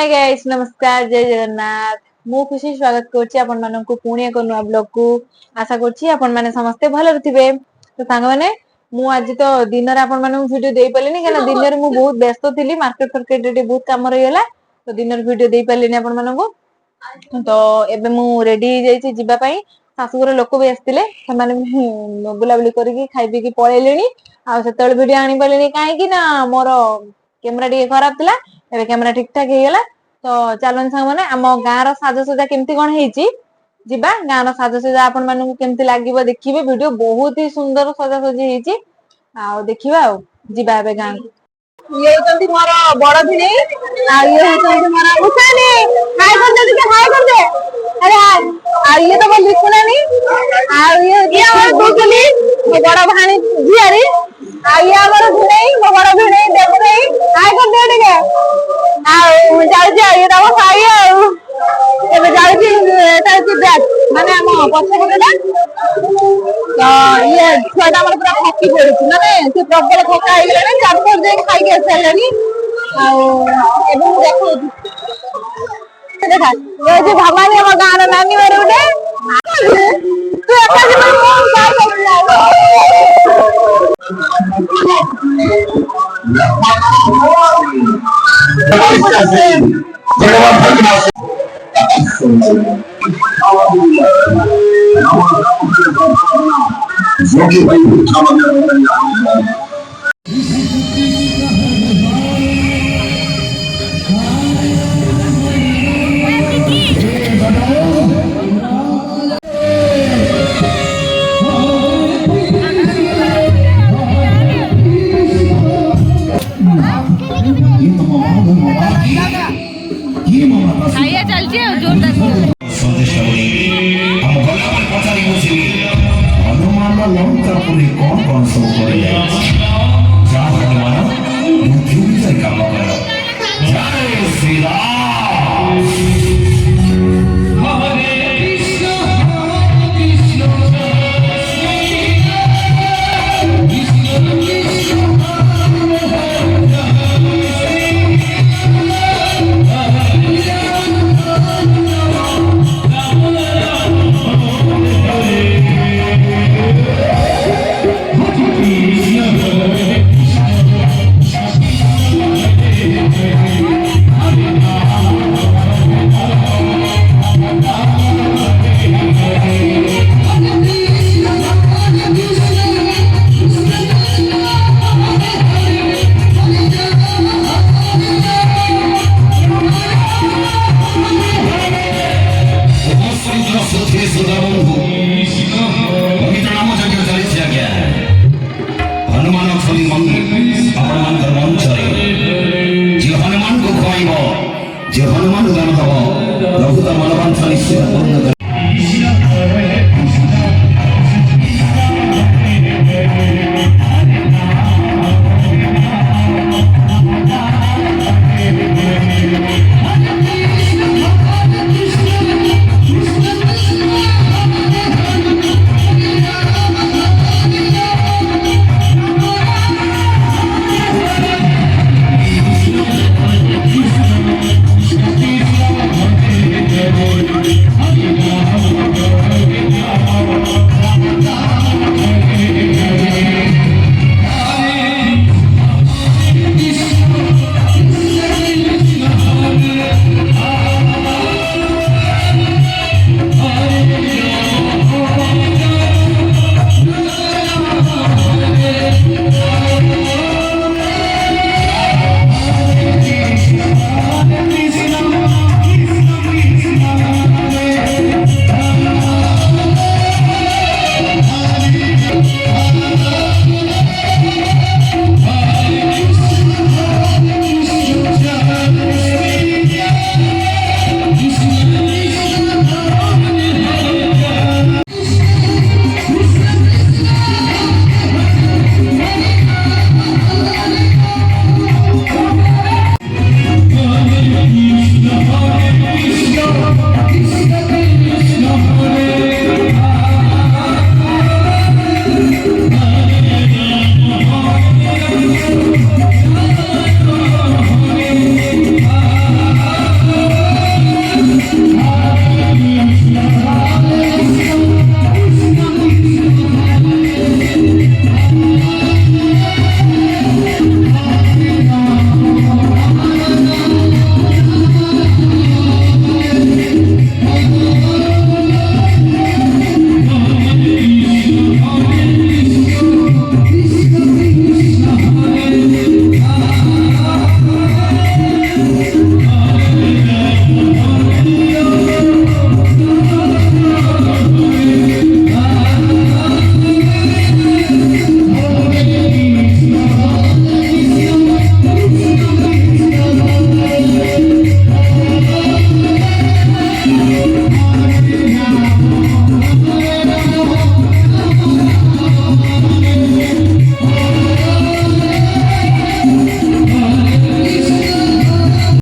Hi guys नमस्कार जय जगन्नाथ मु खुशी स्वागत करछि आपन मानन को पुणी एक नुआ ब्लॉग को आशा करछि आपन माने समस्त भलो रथिबे। तो सांग माने मु आज तो दिन रे आपन मानन वीडियो देई पालिनी केना दिन रे मु बहुत व्यस्त थिली मार्केट फर्केट रे बहुत काम रही होला तो दिन रे वीडियो देई पालिनी आपन मानन को। तो एबे मु रेडी जाईछि जिबा पई सासुगर लोक भी आस्तिले से माने बुलाबुली करके खाई पी के पळेलेनी आ सेतल वीडियो आनी पालिनी काहे कि ना मोर कैमरा टी खराब थिला एबे कैमरा ठीक ठाक हे गेला। तो चलन सांग माने हम गाँ रो साजसजा केमती कोन हेची जिबा गाँ रो साजसजा आपन मानन को केमती लागिवो देखिबे वीडियो बहुत ही सुंदर सजासजी हेची आ देखिबा आ जिबा एबे गाँ ये होतंती मोर बड़ भिनी आ ये होतंती मोर उसानी हाय कर दे के हाय कर दे अरे हाय आ ये तो बोल सुनानी आ ये हमर गोगली मो बड़ भाणी जियारी आ ये हमर भिनी मो बड़ भिनी देख नहीं हाय कर दे के आ जाउ जा ये तो खाई आ एबे जाउ जी एटा की बैग माने हम पछे पटेला तो ये छोटा हमर पूरा थकी पड़ुछि माने से प्रबल थका आइ गेले चापर जे खाइ के सेलेनी आ एबे देखो देखा ये जे भवानी हम गाँ रो नानी मारे उठे तू एका जे मन काय करला खाइया चलछे जोरदार हनुमान लंकापुरी कौन कौन सब करे जा हनुमान मुक्ति विजय काम करो जय श्री राम हरे कृष्ण हनुमान को खुआब जो हनुमान दान दब प्रभु मनोवांछा निश्चित पूर्ण